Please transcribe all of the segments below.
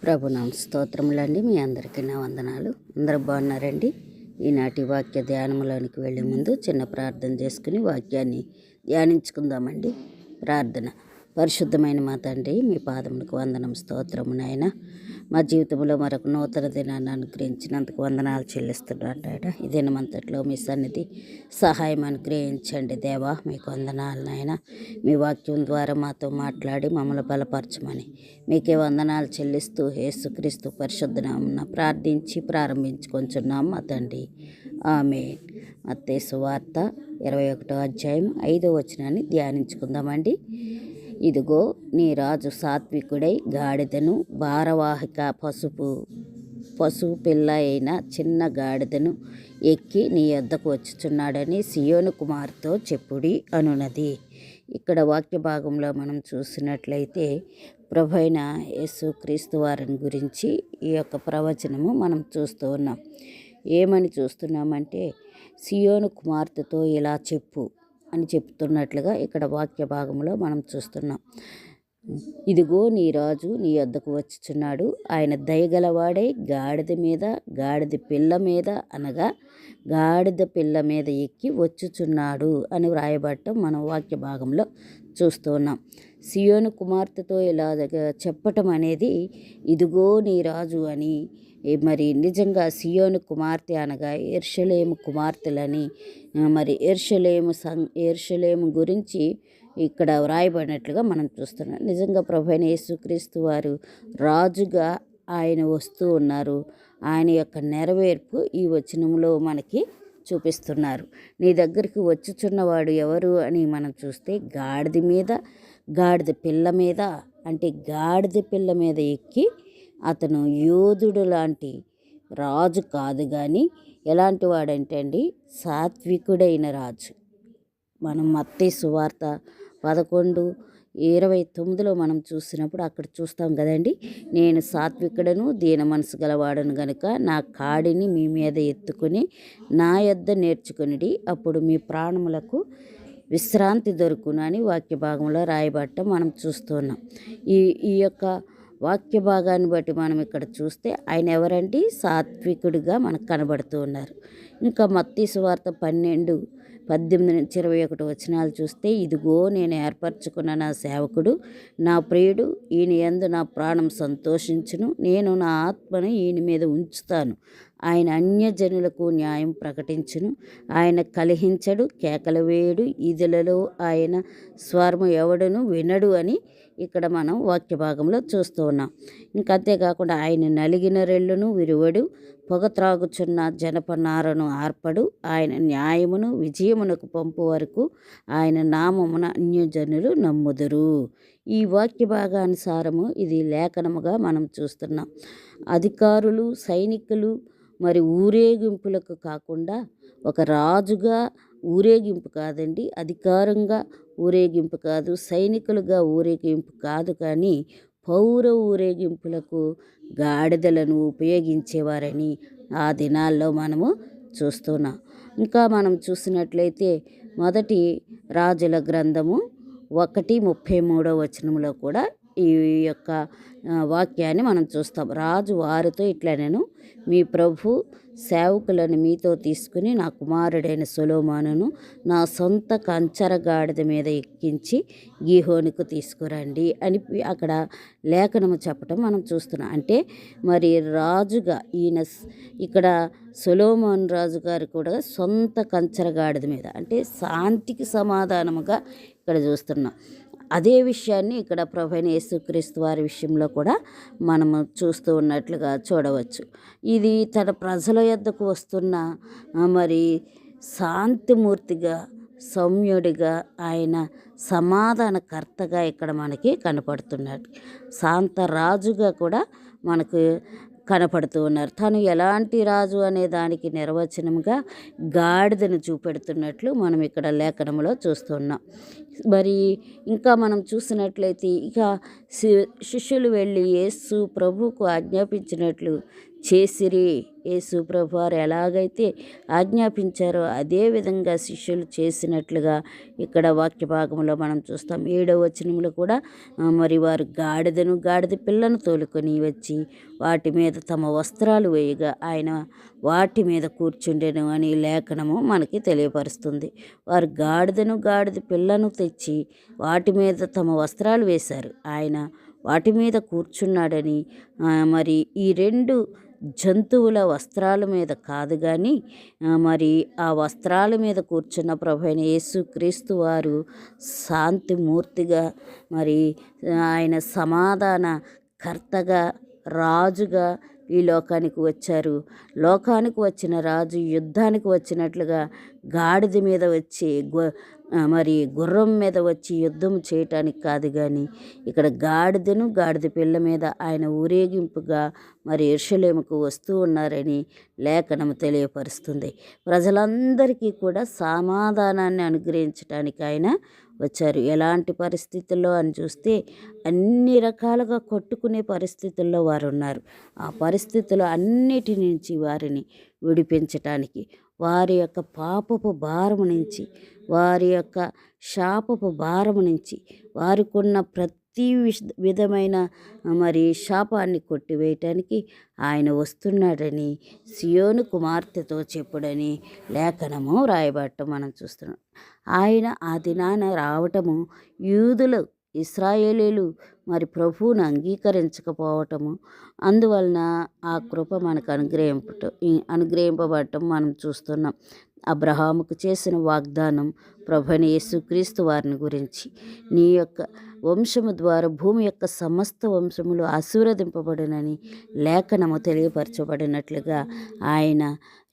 ప్రభునామ స్తోత్రములండి. మీ అందరికీ నా వందనాలు. అందరూ బాగున్నారండి. ఈనాటి వాక్య ధ్యానములోనికి వెళ్ళే ముందు చిన్న ప్రార్థన చేసుకుని వాక్యాన్ని ధ్యానించుకుందామండి. ప్రార్థన. పరిశుద్ధమైన మా తండ్రి, మీ పాదములకు వందనం, స్తోత్రము నాయన. మా జీవితంలో మరొక నూతన దినాన్ని అనుగ్రహించినందుకు వందనాలు చెల్లిస్తున్నాడు. ఈ దినమంతట్లో మీ సన్నిధి సహాయం అనుగ్రహించండి దేవా. మీకు వందనాలు నాయన. మీ వాక్యం ద్వారా మాతో మాట్లాడి మమ్మల్ని బలపరచమని మీకే వందనాలు చెల్లిస్తూ యేసుక్రీస్తు పరిశుద్ధ నామమున ప్రార్థించి ప్రారంభించుకొంచున్నాం మా తండ్రి. ఆమేన్. మత్తయి సువార్త 21వ అధ్యాయం 5వ వచనాన్ని ధ్యానించుకుందామండి. ఇదిగో నీ రాజు సాత్వికుడై గాడిదను భారవాహిక పశువు పిల్ల అయిన చిన్న గాడిదను ఎక్కి నీ యొద్దకు వచ్చుచున్నాడని సియోను కుమార్తెతో చెప్పుడి అనున్నది. ఇక్కడ వాక్య భాగంలో మనం చూసినట్లయితే ప్రభువైన యేసుక్రీస్తు వారిని గురించి ఈ యొక్క ప్రవచనము మనం చూస్తూ ఉన్నాం. ఏమని చూస్తున్నామంటే, సియోను కుమార్తెతో ఇలా చెప్పు అని చెప్తున్నట్లుగా ఇక్కడ వాక్య భాగంలో మనం చూస్తున్నాం. ఇదిగో నీ రాజు నీ వద్దకు వచ్చుచున్నాడు, ఆయన దయగలవాడై గాడిద పిల్ల మీద అనగా గాడిద పిల్ల మీద ఎక్కి వచ్చుచున్నాడు అని వ్రాయబడటం మనం వాక్య భాగంలో చూస్తూ ఉన్నాం. సియోను కుమార్తెతో ఇలా చెప్పటం అనేది ఇదిగో నీ రాజు అని, మరి నిజంగా సియోను కుమార్తె అనగా యెరూషలేము కుమార్తెలని, మరి యెరూషలేము గురించి ఇక్కడ వ్రాయబడినట్లుగా మనం చూస్తున్నాం. నిజంగా ప్రభువైన యేసుక్రీస్తు వారు రాజుగా ఆయన వస్తూ ఉన్నారు. ఆయన యొక్క నెరవేర్పు ఈ వచనంలో మనకి చూపిస్తున్నారు. నీ దగ్గరికి వచ్చుచున్నవాడు ఎవరు అని మనం చూస్తే గాడిద పిల్ల మీద, అంటే గాడిద పిల్ల మీద ఎక్కి, అతను యోధుడు లాంటి రాజు కాదు కానీ ఎలాంటి వాడంటే అండి, సాత్వికుడైన రాజు. మనం మత్తయి సువార్త 11:29లో మనం చూసినప్పుడు అక్కడ చూస్తాం కదండి. నేను సాత్వికుడను దీన మనసు గలవాడను గనుక నా కాడిని మీ మీద ఎత్తుకుని నా యొద్ద నేర్చుకునిడి, అప్పుడు మీ ప్రాణములకు విశ్రాంతి దొరుకును అని వాక్య భాగంలో రాయబడటం మనం చూస్తున్నాం. ఈ యొక్క వాక్య భాగాన్ని బట్టి మనం ఇక్కడ చూస్తే ఆయన ఎవరండి? సాత్వికుడిగా మనకు కనబడుతూ ఉన్నారు. ఇంకా మత్తయి సువార్త 12:18-21 వచనాలు చూస్తే, ఇదిగో నేను ఏర్పరచుకున్న నా సేవకుడు, నా ప్రియుడు, ఈయన యందు నా ప్రాణం సంతోషించును, నేను నా ఆత్మను ఈయన మీద ఉంచుతాను, ఆయన అన్యజనులకు న్యాయం ప్రకటించును, ఆయన కలహించడు, కేకలు వేయడు, ఈదులలో ఆయన స్వరము ఎవడును వినడు అని ఇక్కడ మనం వాక్య భాగంలో చూస్తూ ఉన్నాం. ఇంకా అంతేకాకుండా ఆయన నలిగిన రెల్లును విరువడు, పొగ త్రాగుచున్న జనపనారను ఆర్పడు, ఆయన న్యాయమును విజయమునకు పంపు వరకు ఆయన నామమున అన్యజనులు నమ్ముదురు. ఈ వాక్య భాగానుసారము ఇది లేఖనముగా మనం చూస్తున్నాం. అధికారులు, సైనికులు మరి ఊరేగింపులకు కాకుండా, ఒక రాజుగా ఊరేగింపు కాదండి, అధికారంగా ఊరేగింపు కాదు, సైనికులుగా ఊరేగింపు కాదు, కానీ పౌర ఊరేగింపులకు గాడిదలను ఉపయోగించేవారని ఆ దినాల్లో మనము చూస్తున్నాం. ఇంకా మనం చూసినట్లయితే మొదటి రాజుల గ్రంథము 1:33 వచనంలో కూడా ఈ యొక్క వాక్యాన్ని మనం చూస్తాం. రాజు వారితో ఇట్లనెను, మీ ప్రభు సేవకులను మీతో తీసుకుని నా కుమారుడైన సొలొమోనును నా సొంత కంచర గాడిద మీద ఎక్కించి గీహోనుకు తీసుకురండి అని అక్కడ లేఖనము చెప్పటం మనం చూస్తున్నాం. అంటే మరి రాజుగా ఇక్కడ సొలొమోను రాజు గారు కూడా సొంత కంచర గాడిద మీద, అంటే శాంతికి సమాధానముగా ఇక్కడ చూస్తున్నాం. అదే విషయాన్ని ఇక్కడ ప్రభువైన యేసుక్రీస్తు వారి విషయంలో కూడా మనము చూస్తూ ఉన్నట్లుగా చూడవచ్చు. ఇది తన ప్రజల యొద్దకు వస్తున్న మరి శాంతిమూర్తిగా, సౌమ్యుడిగా, ఆయన సమాధానకర్తగా ఇక్కడ మనకి కనపడుతున్నాడు. శాంతరాజుగా కూడా మనకు కనపడుతూ ఉన్నారు. తను ఎలాంటి రాజు అనే దానికి నిర్వచనముగా గాడిదను చూపెడుతున్నట్లు మనం ఇక్కడ లేఖనంలో చూస్తున్నాం. మరి ఇంకా మనం చూసినట్లయితే ఇక శిష్యులు వెళ్ళి యేసు ప్రభువుకు ఆజ్ఞాపించినట్లు చేసిరి. యేసు ప్రభు వారు ఎలాగైతే ఆజ్ఞాపించారో అదే విధంగా శిష్యులు చేసినట్లుగా ఇక్కడ వాక్య భాగంలో మనం చూస్తాం. 7వ వచనంలో కూడా మరి వారు గాడిద పిల్లను తోలుకొని వచ్చి వాటి మీద తమ వస్త్రాలు వేయగా ఆయన వాటి మీద కూర్చుండెను అని లేఖనము మనకి తెలియపరుస్తుంది. వారు గాడిద పిల్లను తెచ్చి వాటి మీద తమ వస్త్రాలు వేశారు. ఆయన వాటి మీద కూర్చున్నాడని మరి ఈ 2 జంతువుల వస్త్రాల మీద కాదు కానీ మరి ఆ వస్త్రాల మీద కూర్చున్న ప్రభువైన యేసుక్రీస్తు వారు శాంతిమూర్తిగా, మరి ఆయన సమాధాన కర్తగా, రాజుగా ఈ లోకానికి వచ్చారు. లోకానికి వచ్చిన రాజు యుద్ధానికి వచ్చినట్లుగా గాడిద మీద వచ్చి మరి గుర్రం మీద వచ్చి యుద్ధం చేయటానికి కాదు కానీ ఇక్కడ గాడిద పిల్ల మీద ఆయన ఊరేగింపుగా మరి యెరూషలేముకు వస్తూ ఉన్నారని లేఖనం తెలియపరుస్తుంది. ప్రజలందరికీ కూడా సమాధానాన్ని అనుగ్రహించడానికి ఆయన వచ్చారు. ఎలాంటి పరిస్థితుల్లో అని చూస్తే అన్ని రకాలుగా కొట్టుకునే పరిస్థితుల్లో వారు ఉన్నారు. ఆ పరిస్థితులు అన్నిటి నుంచి వారిని విడిపించటానికి, వారి యొక్క పాపపు భారము నుంచి, వారి యొక్క శాపపు భారము నుంచి, వారికున్న ప్రతి విధమైన మరి శాపాన్ని కొట్టివేయటానికి ఆయన వస్తున్నాడని సియోను కుమార్తెతో చెప్పుడని లేఖనము రాయబడటం మనం చూస్తున్నాం. ఆయన ఆ దినాన రావటము యూదులు, ఇశ్రాయేలీలు మరి ప్రభువును అంగీకరించకపోవటము, అందువలన ఆ కృప మనకు అనుగ్రహింపబడటం మనం చూస్తున్నాం. అబ్రహాముకు చేసిన వాగ్దానం ప్రభువైన యేసుక్రీస్తు వారిని గురించి, నీ యొక్క వంశము ద్వారా భూమి యొక్క సమస్త వంశములు ఆశీర్వదింపబడునని లేఖనము తెలియపరచబడినట్లుగా ఆయన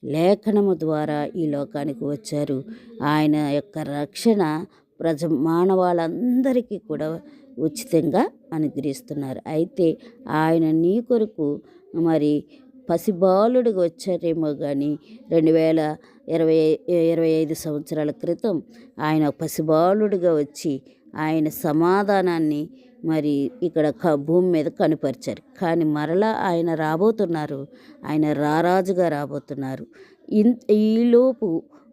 లేఖనము ద్వారా ఈ లోకానికి వచ్చారు. ఆయన యొక్క రక్షణ మానవాళందరికీ కూడా ఉచితంగా అనుగ్రహిస్తున్నారు. అయితే ఆయన నీ కొరకు మరి పసిబాలుడిగా వచ్చారేమో కానీ 2025 సంవత్సరాల క్రితం ఆయన పసిబాలుడిగా వచ్చి ఆయన సమాధానాన్ని మరి ఇక్కడ భూమి మీద కనుపరిచారు. కానీ మరలా ఆయన రాబోతున్నారు, ఆయన రారాజుగా రాబోతున్నారు. ఈలోపు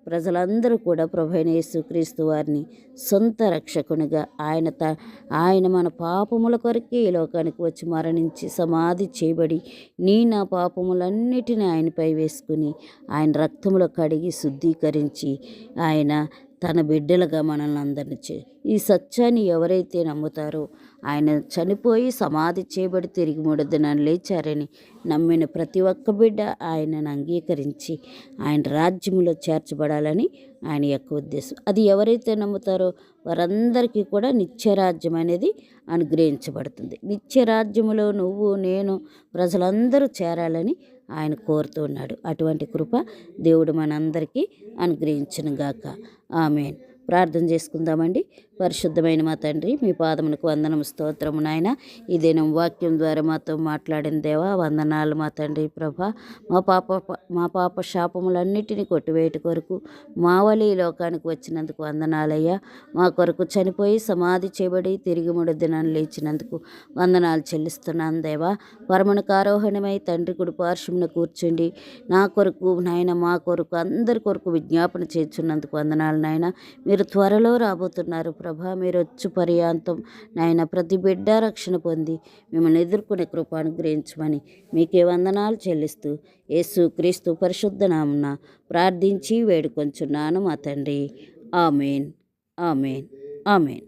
ప్రజలందరూ కూడా ప్రభువైన యేసుక్రీస్తు వారిని సొంత రక్షకునిగా ఆయన మన పాపముల కొరకే ఈ లోకానికి వచ్చి మరణించి సమాధి చేయబడి నా పాపములన్నిటినీ ఆయనపై వేసుకుని ఆయన రక్తములో కడిగి శుద్ధీకరించి ఆయన తన బిడ్డలుగా మనల్ని అందరినీ ఈ సత్యాన్ని ఎవరైతే నమ్ముతారో, ఆయన చనిపోయి సమాధి చేయబడి తిరిగి 3వ దినాన లేచారని నమ్మిన ప్రతి ఒక్క బిడ్డ ఆయనను అంగీకరించి ఆయన రాజ్యములో చేర్చబడాలని ఆయన యొక్క ఉద్దేశం. అది ఎవరైతే నమ్ముతారో వారందరికీ కూడా నిత్యరాజ్యం అనేది అనుగ్రహించబడుతుంది. నిత్యరాజ్యములో నువ్వు, నేను, ప్రజలందరూ చేరాలని ఆయన కోరుతూ ఉన్నాడు. అటువంటి కృప దేవుడు మనందరికీ అనుగ్రహించునుగాక. ఆమేన్. ప్రార్థన చేసుకుందామండి. పరిశుద్ధమైన మా తండ్రి, మీ పాదమునకు వందనము, స్తోత్రము నాయన. ఈ దినం వాక్యం ద్వారా మాతో మాట్లాడిన దేవా వందనాలు మా తండ్రి. ప్రభా, మా పాప శాపములన్నిటినీ కొట్టివేయట కొరకు మావలి ఈ లోకానికి వచ్చినందుకు వందనాలయ్యా. మా కొరకు చనిపోయి సమాధి చేయబడి తిరిగి 3వ దినాన్ని లేచినందుకు వందనాలు చెల్లిస్తున్నాను దేవా. పరమునకు ఆరోహణమై తండ్రి కుడి పార్శ్వమున కూర్చుండి నా కొరకు నాయన, మా కొరకు, అందరి కొరకు విజ్ఞాపన చేస్తున్నందుకు వందనాలు నాయన. మీరు త్వరలో రాబోతున్నారు ప్రభా. మీరు వచ్చు పర్యాంతం నాయన ప్రతి బిడ్డ రక్షణ పొంది మిమ్మల్ని ఎదుర్కొనే కృప అనుగ్రహించమని మీకే వందనాలు చెల్లిస్తూ యేసుక్రీస్తు పరిశుద్ధ నామమున ప్రార్థించి వేడుకొంచున్నాను మా తండ్రి. ఆమేన్, ఆమేన్, ఆమేన్.